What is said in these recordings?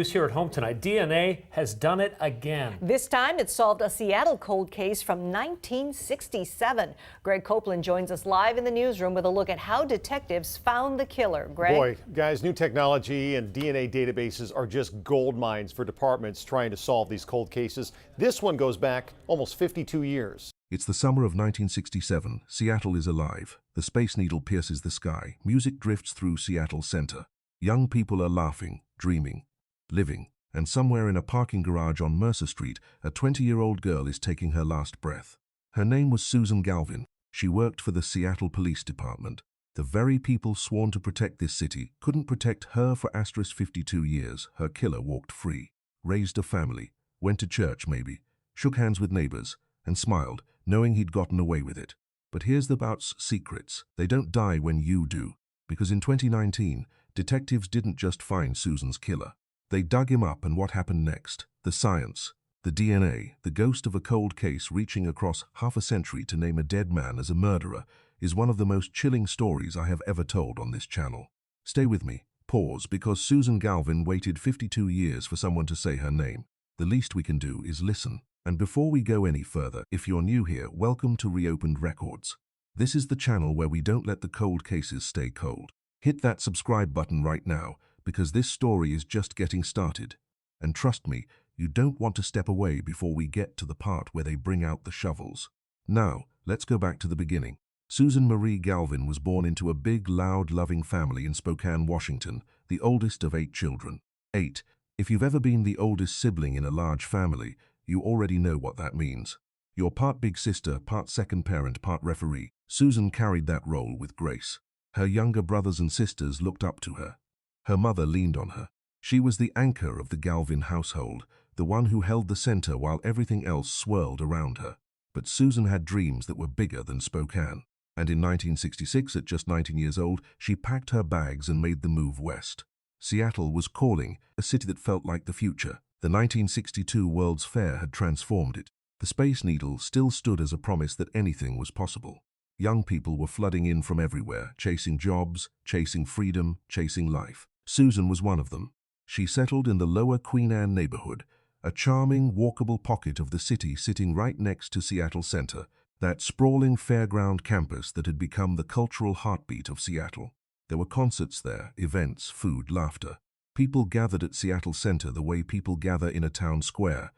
News here at home tonight. DNA has done it again. This time it solved a Seattle cold case from 1967. Greg Copeland joins us live in the newsroom with a look at how detectives found the killer. Greg? Boy, guys, new technology and DNA databases are just gold mines for departments trying to solve these cold cases. This one goes back almost 52 years. It's the summer of 1967. Seattle is alive. The Space Needle pierces the sky. Music drifts through Seattle Center. Young people are laughing, dreaming, living, and somewhere in a parking garage on Mercer Street, a 20-year-old girl is taking her last breath. Her name was Susan Galvin. She worked for the Seattle Police Department. The very people sworn to protect this city couldn't protect her for 52 years. Her killer walked free, raised a family, went to church maybe, shook hands with neighbors, and smiled, knowing he'd gotten away with it. But here's the bout's secrets. They don't die when you do, because in 2019, detectives didn't just find Susan's killer. They dug him up, and what happened next? The science, the DNA, the ghost of a cold case reaching across half a century to name a dead man as a murderer is one of the most chilling stories I have ever told on this channel. Stay with me, pause, because Susan Galvin waited 52 years for someone to say her name. The least we can do is listen. And before we go any further, if you're new here, welcome to Reopened Records. This is the channel where we don't let the cold cases stay cold. Hit that subscribe button right now, because this story is just getting started. And trust me, you don't want to step away before we get to the part where they bring out the shovels. Now, let's go back to the beginning. Susan Marie Galvin was born into a big, loud, loving family in Spokane, Washington, the oldest of 8 children. 8. If you've ever been the oldest sibling in a large family, you already know what that means. You're part big sister, part second parent, part referee. Susan carried that role with grace. Her younger brothers and sisters looked up to her. Her mother leaned on her. She was the anchor of the Galvin household, the one who held the center while everything else swirled around her. But Susan had dreams that were bigger than Spokane. And in 1966, at just 19 years old, she packed her bags and made the move west. Seattle was calling, a city that felt like the future. The 1962 World's Fair had transformed it. The Space Needle still stood as a promise that anything was possible. Young people were flooding in from everywhere, chasing jobs, chasing freedom, chasing life. Susan was one of them. She settled in the Lower Queen Anne neighborhood, a charming, walkable pocket of the city sitting right next to Seattle Center, that sprawling fairground campus that had become the cultural heartbeat of Seattle. There were concerts there, events, food, laughter. People gathered at Seattle Center the way people gather in a town square.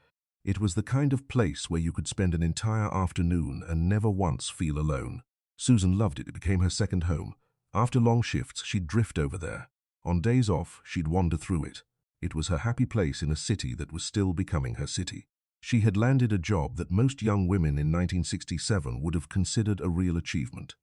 It was the kind of place where you could spend an entire afternoon and never once feel alone. Susan loved it. It became her second home. After long shifts, she'd drift over there. On days off, she'd wander through it. It was her happy place in a city that was still becoming her city. She had landed a job that most young women in 1967 would have considered a real achievement.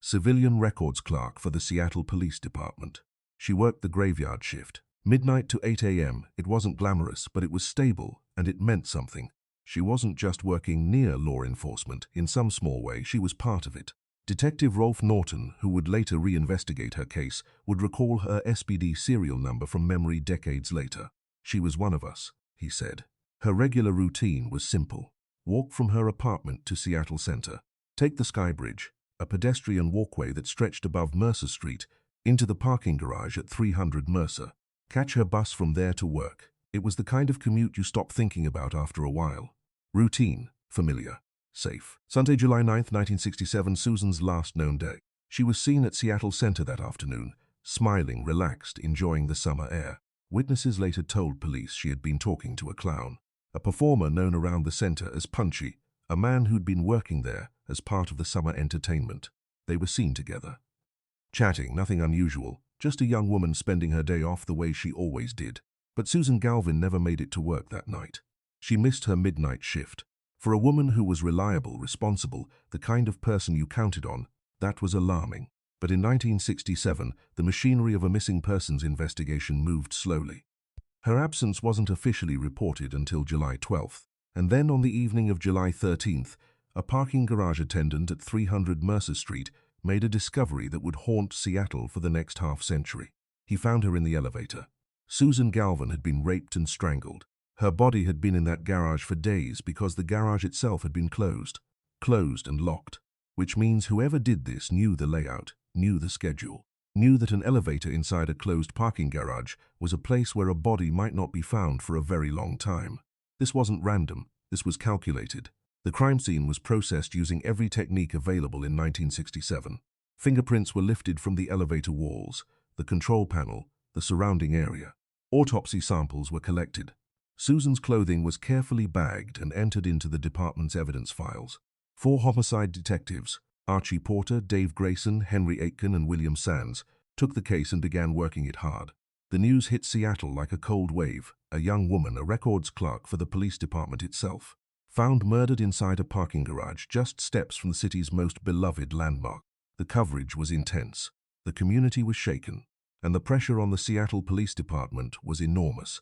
Civilian records clerk for the Seattle Police Department. She worked the graveyard shift. Midnight to 8 a.m. It wasn't glamorous, but it was stable, and it meant something. She wasn't just working near law enforcement. In some small way, she was part of it. Detective Rolf Norton, who would later reinvestigate her case, would recall her SPD serial number from memory decades later. She was one of us, he said. Her regular routine was simple. Walk from her apartment to Seattle Center. Take the Sky Bridge, a pedestrian walkway that stretched above Mercer Street, into the parking garage at 300 Mercer. Catch her bus from there to work. It was the kind of commute you stop thinking about after a while. Routine, familiar, safe. Sunday, July 9, 1967, Susan's last known day. She was seen at Seattle Center that afternoon, smiling, relaxed, enjoying the summer air. Witnesses later told police she had been talking to a clown, a performer known around the center as Punchy, a man who'd been working there as part of the summer entertainment. They were seen together. Chatting, nothing unusual, just a young woman spending her day off the way she always did. But Susan Galvin never made it to work that night. She missed her midnight shift. For a woman who was reliable, responsible, the kind of person you counted on, that was alarming. But in 1967, the machinery of a missing persons investigation moved slowly. Her absence wasn't officially reported until July 12th. And then on the evening of July 13th, a parking garage attendant at 300 Mercer Street made a discovery that would haunt Seattle for the next half-century. He found her in the elevator. Susan Galvin had been raped and strangled. Her body had been in that garage for days because the garage itself had been closed and locked, which means whoever did this knew the layout, knew the schedule. knew that an elevator inside a closed parking garage was a place where a body might not be found for a very long time. This wasn't random, this was calculated. The crime scene was processed using every technique available in 1967. Fingerprints were lifted from the elevator walls, the control panel, the surrounding area. Autopsy samples were collected. Susan's clothing was carefully bagged and entered into the department's evidence files. 4 homicide detectives, Archie Porter, Dave Grayson, Henry Aitken, and William Sands, took the case and began working it hard. The news hit Seattle like a cold wave. A young woman, a records clerk for the police department itself, found murdered inside a parking garage just steps from the city's most beloved landmark. The coverage was intense. The community was shaken, and the pressure on the Seattle Police Department was enormous.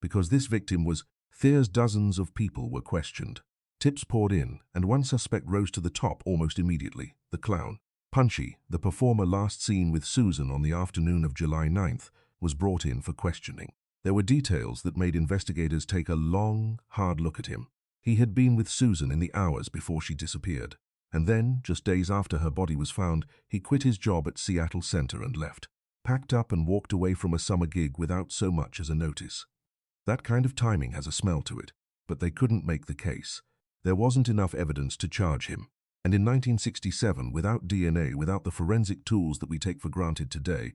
Because this victim was There's dozens of people were questioned. Tips poured in, and one suspect rose to the top almost immediately, the clown. Punchy, the performer last seen with Susan on the afternoon of July 9th, was brought in for questioning. There were details that made investigators take a long, hard look at him. He had been with Susan in the hours before she disappeared. And then, just days after her body was found, he quit his job at Seattle Center and left. Packed up and walked away from a summer gig without so much as a notice. That kind of timing has a smell to it, but they couldn't make the case. There wasn't enough evidence to charge him. And in 1967, without DNA, without the forensic tools that we take for granted today,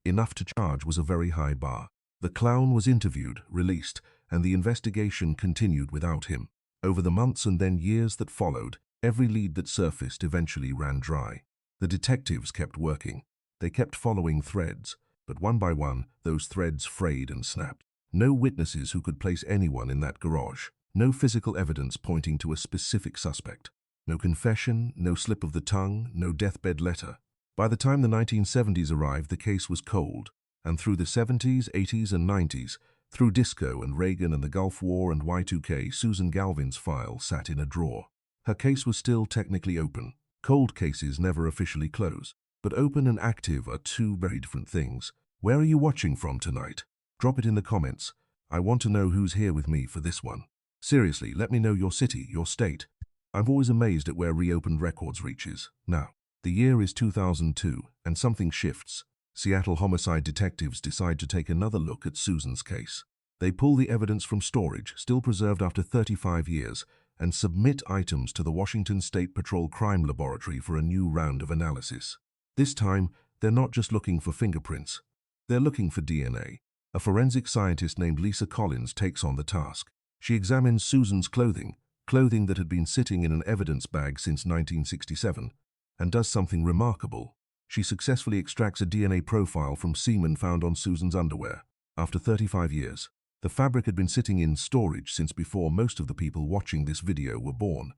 enough to charge was a very high bar. The clown was interviewed, released, and the investigation continued without him. Over the months and then years that followed, every lead that surfaced eventually ran dry. The detectives kept working. They kept following threads, but one by one, those threads frayed and snapped. No witnesses who could place anyone in that garage. No physical evidence pointing to a specific suspect. No confession, no slip of the tongue, no deathbed letter. By the time the 1970s arrived, the case was cold. And through the 70s, 80s, and 90s, through disco and Reagan and the Gulf War and Y2K, Susan Galvin's file sat in a drawer. Her case was still technically open. Cold cases never officially close. But open and active are two very different things. Where are you watching from tonight? Drop it in the comments. I want to know who's here with me for this one. Seriously, let me know your city, your state. I'm always amazed at where reopened records reaches. Now, the year is 2002, and something shifts. Seattle homicide detectives decide to take another look at Susan's case. They pull the evidence from storage, still preserved after 35 years, and submit items to the Washington State Patrol Crime Laboratory for a new round of analysis. This time, they're not just looking for fingerprints. They're looking for DNA. A forensic scientist named Lisa Collins takes on the task. She examines Susan's clothing that had been sitting in an evidence bag since 1967, and does something remarkable. She successfully extracts a DNA profile from semen found on Susan's underwear. After 35 years, the fabric had been sitting in storage since before most of the people watching this video were born,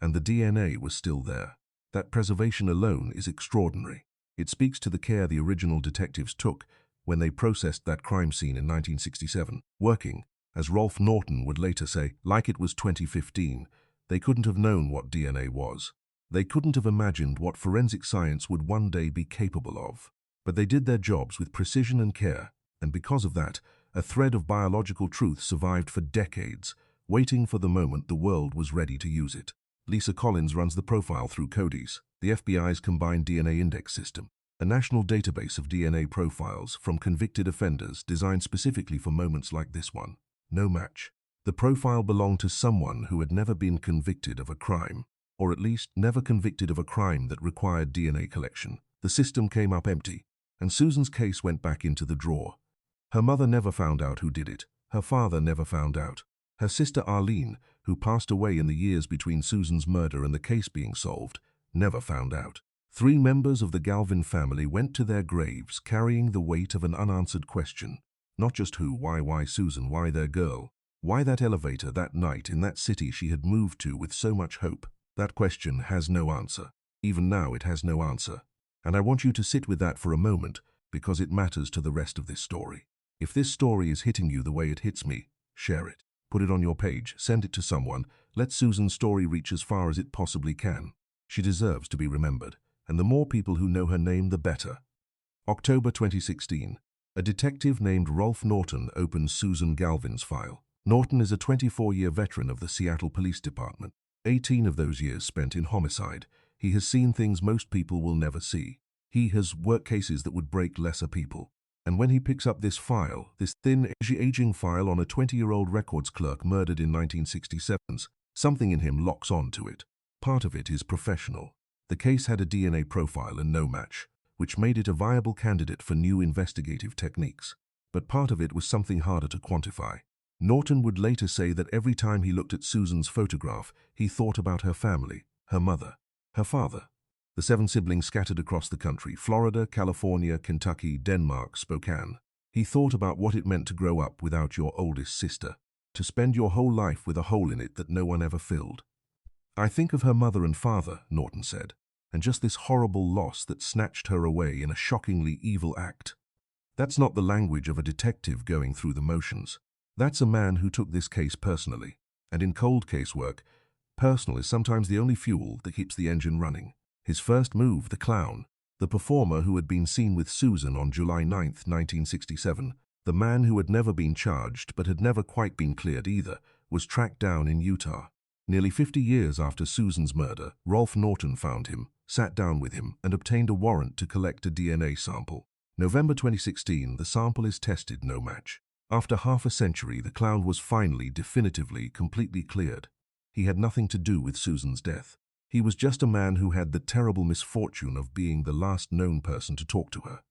and the DNA was still there. That preservation alone is extraordinary. It speaks to the care the original detectives took when they processed that crime scene in 1967, working, as Rolf Norton would later say, like it was 2015. They couldn't have known what DNA was. They couldn't have imagined what forensic science would one day be capable of. But they did their jobs with precision and care, and because of that, a thread of biological truth survived for decades, waiting for the moment the world was ready to use it. Lisa Collins runs the profile through CODIS, the FBI's combined DNA index system, a national database of DNA profiles from convicted offenders designed specifically for moments like this one. No match. The profile belonged to someone who had never been convicted of a crime, or at least never convicted of a crime that required DNA collection. The system came up empty, and Susan's case went back into the drawer. Her mother never found out who did it. Her father never found out. Her sister Arlene, who passed away in the years between Susan's murder and the case being solved, never found out. 3 members of the Galvin family went to their graves carrying the weight of an unanswered question. Not just who, why Susan, why their girl? Why that elevator that night in that city she had moved to with so much hope? That question has no answer. Even now it has no answer. And I want you to sit with that for a moment because it matters to the rest of this story. If this story is hitting you the way it hits me, share it. Put it on your page, send it to someone. Let Susan's story reach as far as it possibly can. She deserves to be remembered, and the more people who know her name, the better. October 2016. A detective named Rolf Norton opens Susan Galvin's file. Norton is a 24-year veteran of the Seattle Police Department. 18 of those years spent in homicide. He has seen things most people will never see. He has worked cases that would break lesser people. And when he picks up this file, this thin, aging file on a 20-year-old records clerk murdered in 1967, something in him locks on to it. Part of it is professional. The case had a DNA profile and no match, which made it a viable candidate for new investigative techniques. But part of it was something harder to quantify. Norton would later say that every time he looked at Susan's photograph, he thought about her family, her mother, her father. The 7 siblings scattered across the country: Florida, California, Kentucky, Denmark, Spokane. He thought about what it meant to grow up without your oldest sister, to spend your whole life with a hole in it that no one ever filled. I think of her mother and father, Norton said, and just this horrible loss that snatched her away in a shockingly evil act. That's not the language of a detective going through the motions. That's a man who took this case personally. And in cold case work, personal is sometimes the only fuel that keeps the engine running. His first move, the clown, the performer who had been seen with Susan on July 9, 1967, the man who had never been charged but had never quite been cleared either, was tracked down in Utah. Nearly 50 years after Susan's murder, Rolf Norton found him, sat down with him, and obtained a warrant to collect a DNA sample. November 2016, the sample is tested, no match. After half a century, the clown was finally, definitively, completely cleared. He had nothing to do with Susan's death. He was just a man who had the terrible misfortune of being the last known person to talk to her.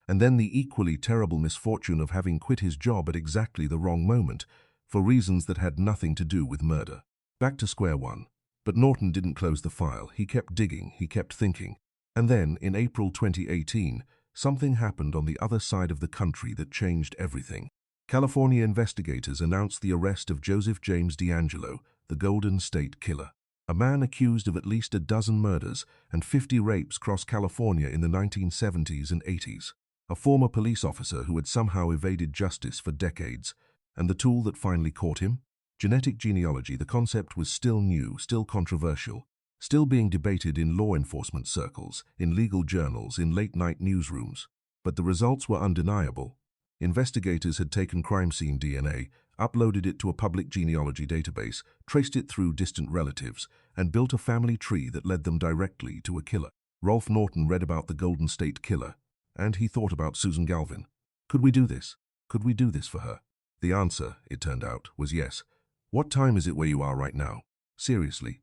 And then the equally terrible misfortune of having quit his job at exactly the wrong moment, for reasons that had nothing to do with murder. Back to square one. But Norton didn't close the file. He kept digging, he kept thinking. And then, in April 2018, something happened on the other side of the country that changed everything. California investigators announced the arrest of Joseph James DeAngelo, the Golden State Killer, a man accused of at least a dozen murders and 50 rapes across California in the 1970s and 80s. A former police officer who had somehow evaded justice for decades. And the tool that finally caught him? Genetic genealogy. The concept was still new, still controversial, still being debated in law enforcement circles, in legal journals, in late-night newsrooms. But the results were undeniable. Investigators had taken crime scene DNA, uploaded it to a public genealogy database, traced it through distant relatives, and built a family tree that led them directly to a killer. Rolf Norton read about the Golden State Killer, and he thought about Susan Galvin. Could we do this? Could we do this for her? The answer, it turned out, was yes. What time is it where you are right now? Seriously?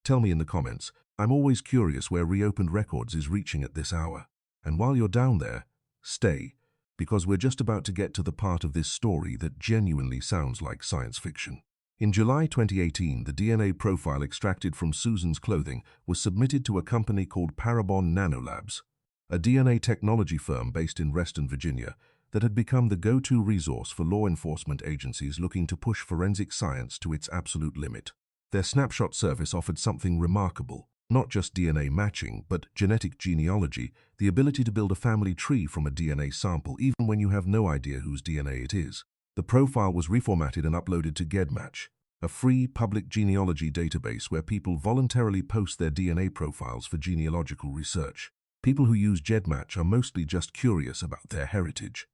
Tell me in the comments. I'm always curious where Reopened Records is reaching at this hour. And while you're down there, stay, because we're just about to get to the part of this story that genuinely sounds like science fiction. In July 2018, the DNA profile extracted from Susan's clothing was submitted to a company called Parabon NanoLabs, a DNA technology firm based in Reston, Virginia, that had become the go-to resource for law enforcement agencies looking to push forensic science to its absolute limit. Their snapshot service offered something remarkable. Not just DNA matching, but genetic genealogy, the ability to build a family tree from a DNA sample even when you have no idea whose DNA it is. The profile was reformatted and uploaded to GEDmatch, a free public genealogy database where people voluntarily post their DNA profiles for genealogical research. People who use GEDmatch are mostly just curious about their heritage.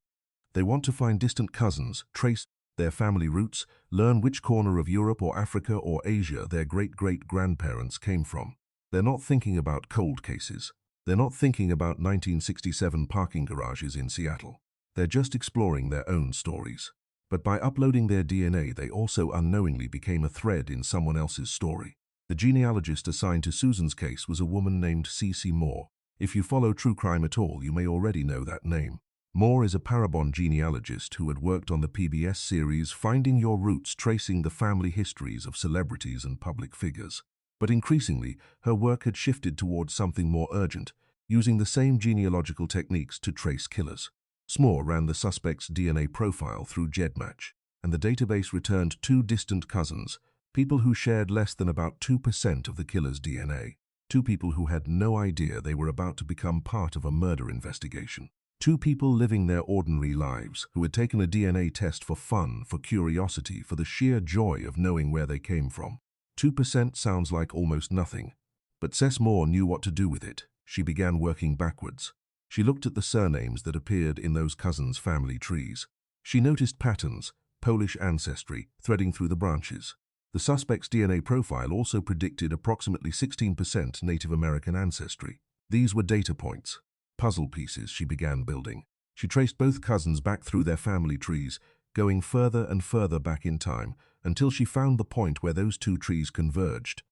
They want to find distant cousins, trace their family roots, learn which corner of Europe or Africa or Asia their great-great-grandparents came from. They're not thinking about cold cases. They're not thinking about 1967 parking garages in Seattle. They're just exploring their own stories. But by uploading their DNA, they also unknowingly became a thread in someone else's story. The genealogist assigned to Susan's case was a woman named CeCe Moore. If you follow true crime at all, you may already know that name. Moore is a Parabon genealogist who had worked on the PBS series Finding Your Roots, tracing the family histories of celebrities and public figures. But increasingly, her work had shifted towards something more urgent, using the same genealogical techniques to trace killers. Moore ran the suspect's DNA profile through GEDmatch, and the database returned 2 distant cousins, people who shared less than about 2% of the killer's DNA. 2 people who had no idea they were about to become part of a murder investigation. 2 people living their ordinary lives, who had taken a DNA test for fun, for curiosity, for the sheer joy of knowing where they came from. 2% sounds like almost nothing, but CeCe Moore knew what to do with it. She began working backwards. She looked at the surnames that appeared in those cousins' family trees. She noticed patterns, Polish ancestry, threading through the branches. The suspect's DNA profile also predicted approximately 16% Native American ancestry. These were data points. Puzzle pieces she began building. She traced both cousins back through their family trees, going further and further back in time, until she found the point where those two trees converged.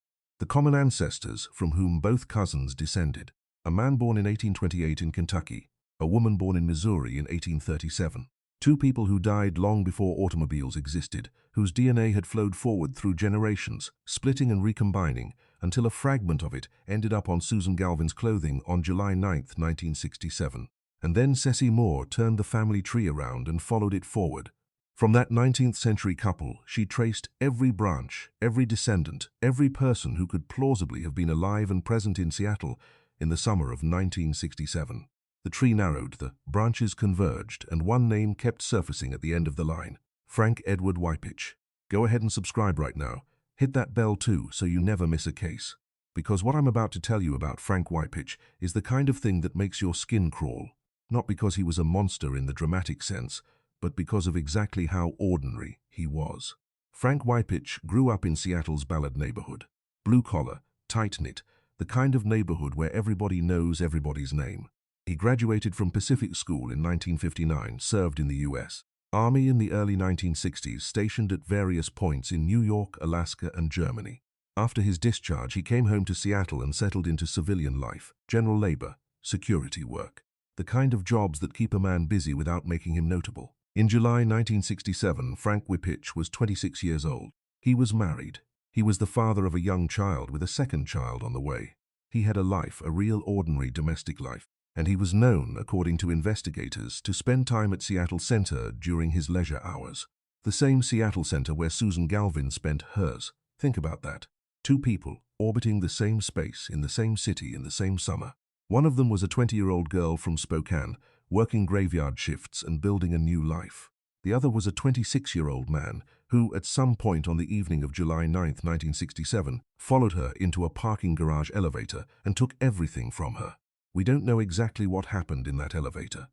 The common ancestors from whom both cousins descended. A man born in 1828 in Kentucky, a woman born in Missouri in 1837. Two people who died long before automobiles existed, whose DNA had flowed forward through generations, splitting and recombining, until a fragment of it ended up on Susan Galvin's clothing on July 9, 1967. And then CeCe Moore turned the family tree around and followed it forward. From that 19th century couple, she traced every branch, every descendant, every person who could plausibly have been alive and present in Seattle in the summer of 1967. The tree narrowed, the branches converged, and one name kept surfacing at the end of the line: Frank Edward Wypych. Go ahead and subscribe right now. Hit that bell too, so you never miss a case. Because what I'm about to tell you about Frank Wypych is the kind of thing that makes your skin crawl. Not because he was a monster in the dramatic sense, but because of exactly how ordinary he was. Frank Wypych grew up in Seattle's Ballard neighborhood. Blue-collar, tight-knit, the kind of neighborhood where everybody knows everybody's name. He graduated from Pacific School in 1959, served in the U.S. Army in the early 1960s, stationed at various points in New York, Alaska, and Germany. After his discharge, he came home to Seattle and settled into civilian life, general labor, security work. The kind of jobs that keep a man busy without making him notable. In July 1967, Frank Wypych was 26 years old. He was married. He was the father of a young child with a second child on the way. He had a life, a real ordinary domestic life. And he was known, according to investigators, to spend time at Seattle Center during his leisure hours. The same Seattle Center where Susan Galvin spent hers. Think about that. Two people orbiting the same space in the same city in the same summer. One of them was a 20-year-old girl from Spokane, working graveyard shifts and building a new life. The other was a 26-year-old man who, at some point on the evening of July 9, 1967, followed her into a parking garage elevator and took everything from her. We don't know exactly what happened in that elevator.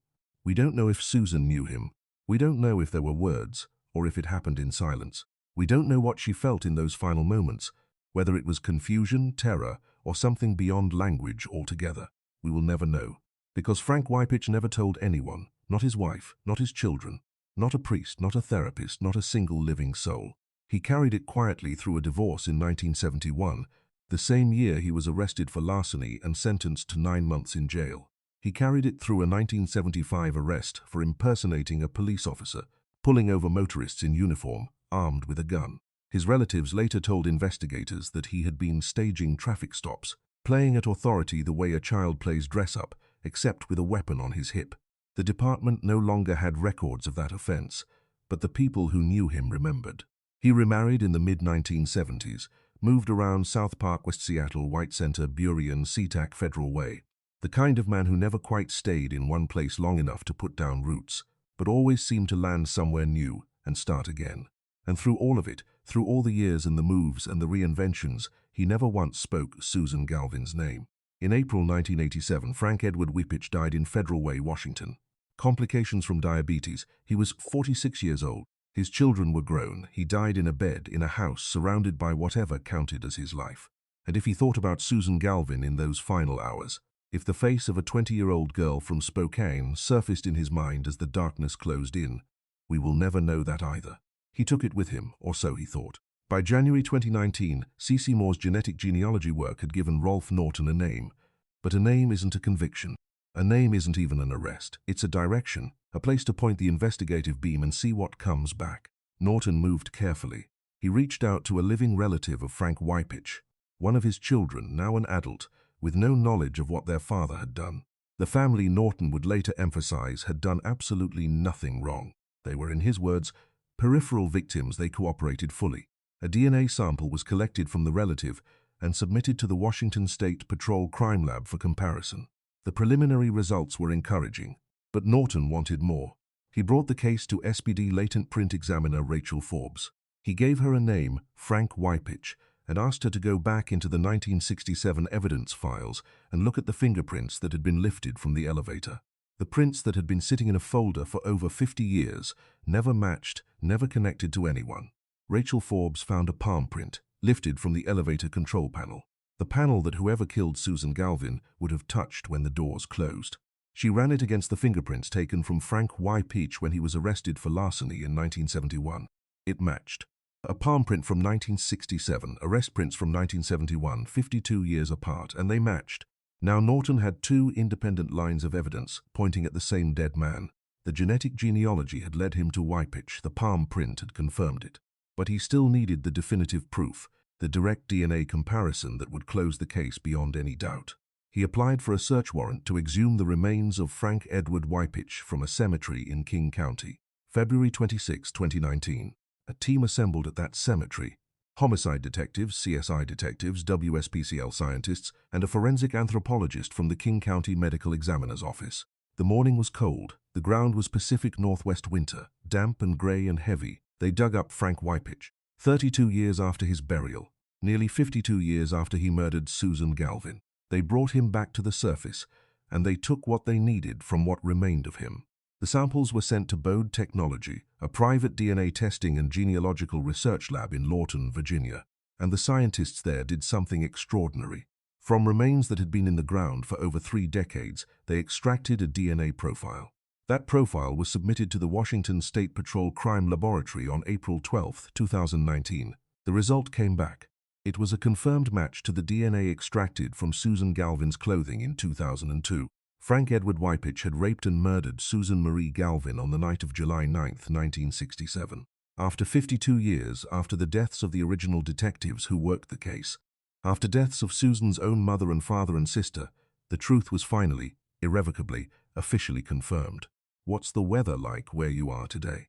We don't know if Susan knew him. We don't know if there were words, or if it happened in silence. We don't know what she felt in those final moments, whether it was confusion, terror, or something beyond language altogether. We will never know. Because Frank Wypych never told anyone, not his wife, not his children, not a priest, not a therapist, not a single living soul. He carried it quietly through a divorce in 1971, the same year he was arrested for larceny and sentenced to 9 months in jail. He carried it through a 1975 arrest for impersonating a police officer, pulling over motorists in uniform, armed with a gun. His relatives later told investigators that he had been staging traffic stops, playing at authority the way a child plays dress-up, except with a weapon on his hip. The department no longer had records of that offense, but the people who knew him remembered. He remarried in the mid-1970s, moved around South Park, West Seattle, White Center, Burien, SeaTac, Federal Way. The kind of man who never quite stayed in one place long enough to put down roots, but always seemed to land somewhere new and start again. And through all of it, through all the years and the moves and the reinventions, he never once spoke Susan Galvin's name. In April 1987, Frank Edward Wypych died in Federal Way, Washington. Complications from diabetes. He was 46 years old. His children were grown. He died in a bed in a house surrounded by whatever counted as his life. And if he thought about Susan Galvin in those final hours, if the face of a 20-year-old girl from Spokane surfaced in his mind as the darkness closed in, we will never know that either. He took it with him, or so he thought. By January 2019, CeCe Moore's genetic genealogy work had given Rolf Norton a name. But a name isn't a conviction. A name isn't even an arrest. It's a direction, a place to point the investigative beam and see what comes back. Norton moved carefully. He reached out to a living relative of Frank Wypych, one of his children, now an adult, with no knowledge of what their father had done. The family, Norton would later emphasize, had done absolutely nothing wrong. They were, in his words, peripheral victims. They cooperated fully. A DNA sample was collected from the relative and submitted to the Washington State Patrol Crime Lab for comparison. The preliminary results were encouraging, but Norton wanted more. He brought the case to SPD latent print examiner Rachel Forbes. He gave her a name, Frank Wypych, and asked her to go back into the 1967 evidence files and look at the fingerprints that had been lifted from the elevator. The prints that had been sitting in a folder for over 50 years, never matched, never connected to anyone. Rachel Forbes found a palm print, lifted from the elevator control panel. The panel that whoever killed Susan Galvin would have touched when the doors closed. She ran it against the fingerprints taken from Frank Wypych when he was arrested for larceny in 1971. It matched. A palm print from 1967, arrest prints from 1971, 52 years apart, and they matched. Now Norton had two independent lines of evidence pointing at the same dead man. The genetic genealogy had led him to Wypych, the palm print had confirmed it. But he still needed the definitive proof, the direct DNA comparison that would close the case beyond any doubt. He applied for a search warrant to exhume the remains of Frank Edward Wypych from a cemetery in King County. February 26, 2019. A team assembled at that cemetery. Homicide detectives, CSI detectives, WSPCL scientists, and a forensic anthropologist from the King County Medical Examiner's Office. The morning was cold. The ground was Pacific Northwest winter, damp and grey and heavy. They dug up Frank Wypych, 32 years after his burial, nearly 52 years after he murdered Susan Galvin. They brought him back to the surface, and they took what they needed from what remained of him. The samples were sent to Bode Technology, a private DNA testing and genealogical research lab in Lawton, Virginia, and the scientists there did something extraordinary. From remains that had been in the ground for over 3 decades, they extracted a DNA profile. That profile was submitted to the Washington State Patrol Crime Laboratory on April 12, 2019. The result came back. It was a confirmed match to the DNA extracted from Susan Galvin's clothing in 2002. Frank Edward Wypych had raped and murdered Susan Marie Galvin on the night of July 9, 1967. After 52 years after the deaths of the original detectives who worked the case, after deaths of Susan's own mother and father and sister, the truth was finally, irrevocably, officially confirmed. What's the weather like where you are today?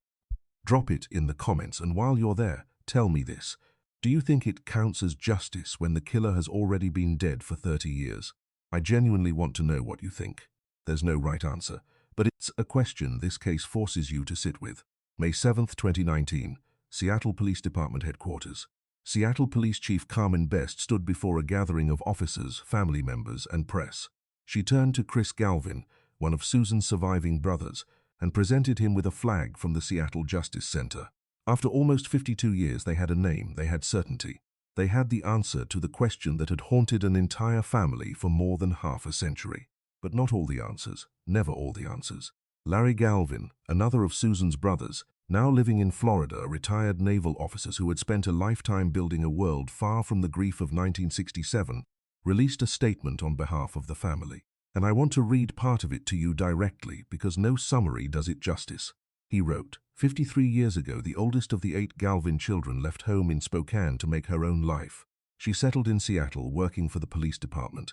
Drop it in the comments, and while you're there, tell me this. Do you think it counts as justice when the killer has already been dead for 30 years? I genuinely want to know what you think. There's no right answer, but it's a question this case forces you to sit with. May 7, 2019, Seattle Police Department Headquarters. Seattle Police Chief Carmen Best stood before a gathering of officers, family members, and press. She turned to Chris Galvin, one of Susan's surviving brothers, and presented him with a flag from the Seattle Justice Center. After almost 52 years, they had a name, they had certainty. They had the answer to the question that had haunted an entire family for more than half a century. But not all the answers, never all the answers. Larry Galvin, another of Susan's brothers, now living in Florida, a retired naval officer who had spent a lifetime building a world far from the grief of 1967, released a statement on behalf of the family. And I want to read part of it to you directly because no summary does it justice. He wrote, 53 years ago, the oldest of the 8 Galvin children left home in Spokane to make her own life. She settled in Seattle, working for the police department.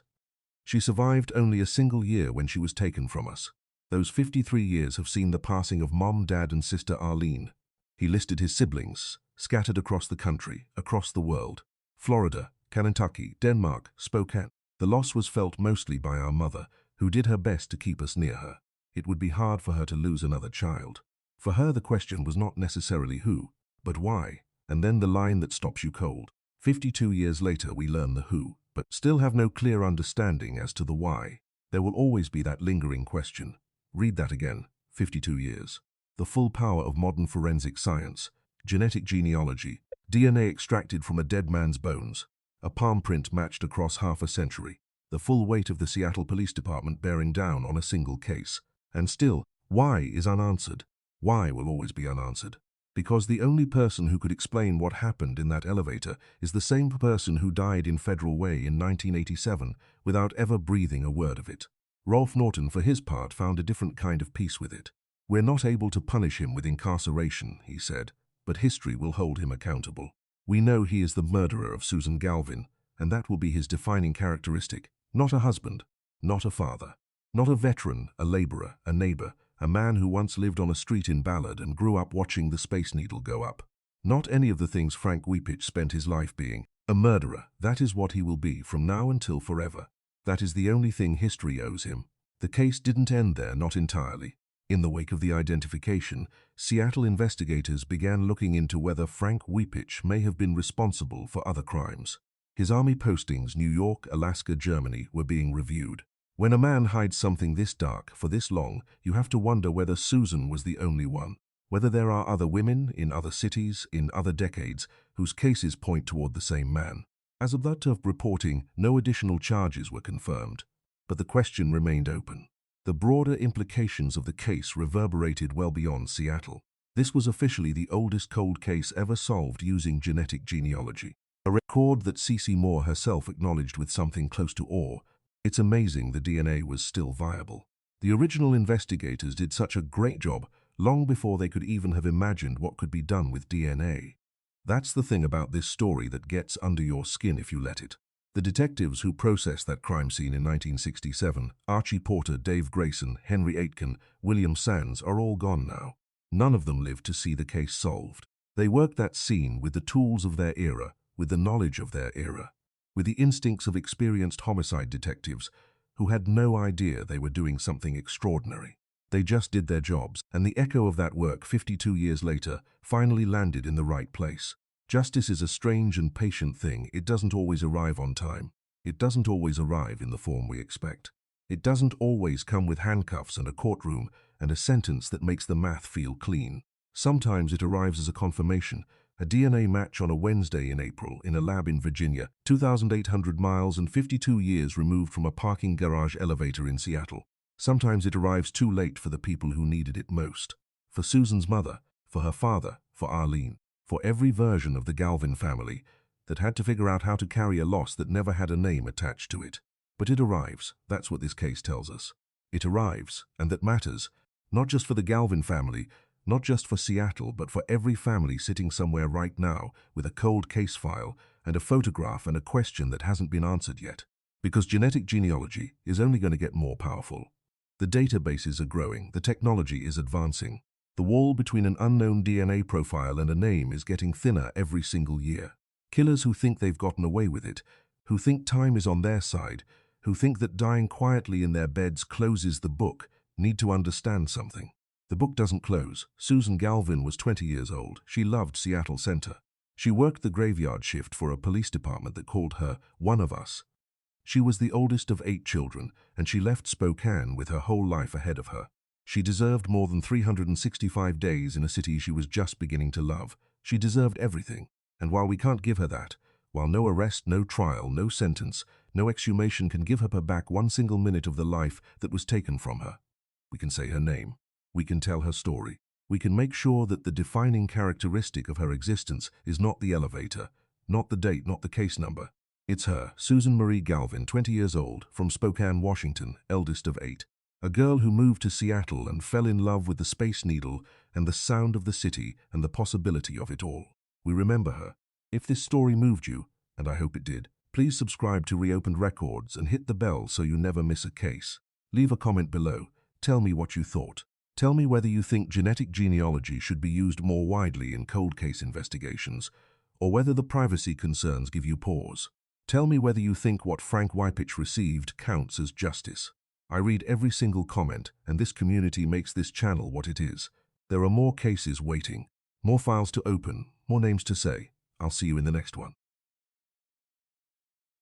She survived only a single year when she was taken from us. Those 53 years have seen the passing of Mom, Dad, and sister Arlene. He listed his siblings, scattered across the country, across the world. Florida, Kentucky, Denmark, Spokane. The loss was felt mostly by our mother, who did her best to keep us near her. It would be hard for her to lose another child. For her, the question was not necessarily who, but why, and then the line that stops you cold. 52 years later, we learn the who, but still have no clear understanding as to the why. There will always be that lingering question. Read that again, 52 years. The full power of modern forensic science, genetic genealogy, DNA extracted from a dead man's bones, a palm print matched across half a century, the full weight of the Seattle Police Department bearing down on a single case. And still, why is unanswered. Why will always be unanswered. Because the only person who could explain what happened in that elevator is the same person who died in Federal Way in 1987 without ever breathing a word of it. Rolf Norton, for his part, found a different kind of peace with it. We're not able to punish him with incarceration, he said, but history will hold him accountable. We know he is the murderer of Susan Galvin, and that will be his defining characteristic. Not a husband, not a father, not a veteran, a laborer, a neighbor, a man who once lived on a street in Ballard and grew up watching the Space Needle go up. Not any of the things Frank Wypych spent his life being. A murderer, that is what he will be from now until forever. That is the only thing history owes him. The case didn't end there, not entirely. In the wake of the identification, Seattle investigators began looking into whether Frank Wypych may have been responsible for other crimes. His army postings, New York, Alaska, Germany, were being reviewed. When a man hides something this dark for this long, you have to wonder whether Susan was the only one, whether there are other women in other cities, in other decades, whose cases point toward the same man. As of that of reporting, no additional charges were confirmed, but the question remained open. the broader implications of the case reverberated well beyond Seattle. This was officially the oldest cold case ever solved using genetic genealogy, a record that CeCe Moore herself acknowledged with something close to awe. It's amazing the DNA was still viable. The original investigators did such a great job long before they could even have imagined what could be done with DNA. That's the thing about this story that gets under your skin if you let it. The detectives who processed that crime scene in 1967, Archie Porter, Dave Grayson, Henry Aitken, William Sands, are all gone now. None of them lived to see the case solved. They worked that scene with the tools of their era, with the knowledge of their era, with the instincts of experienced homicide detectives who had no idea they were doing something extraordinary. They just did their jobs, and the echo of that work 52 years later finally landed in the right place. Justice is a strange and patient thing. It doesn't always arrive on time. It doesn't always arrive in the form we expect. It doesn't always come with handcuffs and a courtroom and a sentence that makes the math feel clean. Sometimes it arrives as a confirmation, a DNA match on a Wednesday in April in a lab in Virginia, 2,800 miles and 52 years removed from a parking garage elevator in Seattle. Sometimes it arrives too late for the people who needed it most. For Susan's mother, for her father, for Arlene, for every version of the Galvin family that had to figure out how to carry a loss that never had a name attached to it. But it arrives, that's what this case tells us. It arrives, and that matters, not just for the Galvin family, not just for Seattle, but for every family sitting somewhere right now with a cold case file and a photograph and a question that hasn't been answered yet. Because genetic genealogy is only going to get more powerful. The databases are growing, the technology is advancing. The wall between an unknown DNA profile and a name is getting thinner every single year. Killers who think they've gotten away with it, who think time is on their side, who think that dying quietly in their beds closes the book, need to understand something. The book doesn't close. Susan Galvin was 20 years old. She loved Seattle Center. She worked the graveyard shift for a police department that called her one of us. She was the oldest of 8 children, and she left Spokane with her whole life ahead of her. She deserved more than 365 days in a city she was just beginning to love. She deserved everything. And while we can't give her that, while no arrest, no trial, no sentence, no exhumation can give her back one single minute of the life that was taken from her, we can say her name. We can tell her story. We can make sure that the defining characteristic of her existence is not the elevator, not the date, not the case number. It's her, Susan Marie Galvin, 20 years old, from Spokane, Washington, eldest of 8. A girl who moved to Seattle and fell in love with the Space Needle and the sound of the city and the possibility of it all. We remember her. If this story moved you, and I hope it did, please subscribe to Reopened Records and hit the bell so you never miss a case. Leave a comment below. Tell me what you thought. Tell me whether you think genetic genealogy should be used more widely in cold case investigations, or whether the privacy concerns give you pause. Tell me whether you think what Frank Wypych received counts as justice. I read every single comment, and this community makes this channel what it is. There are more cases waiting, more files to open, more names to say. I'll see you in the next one.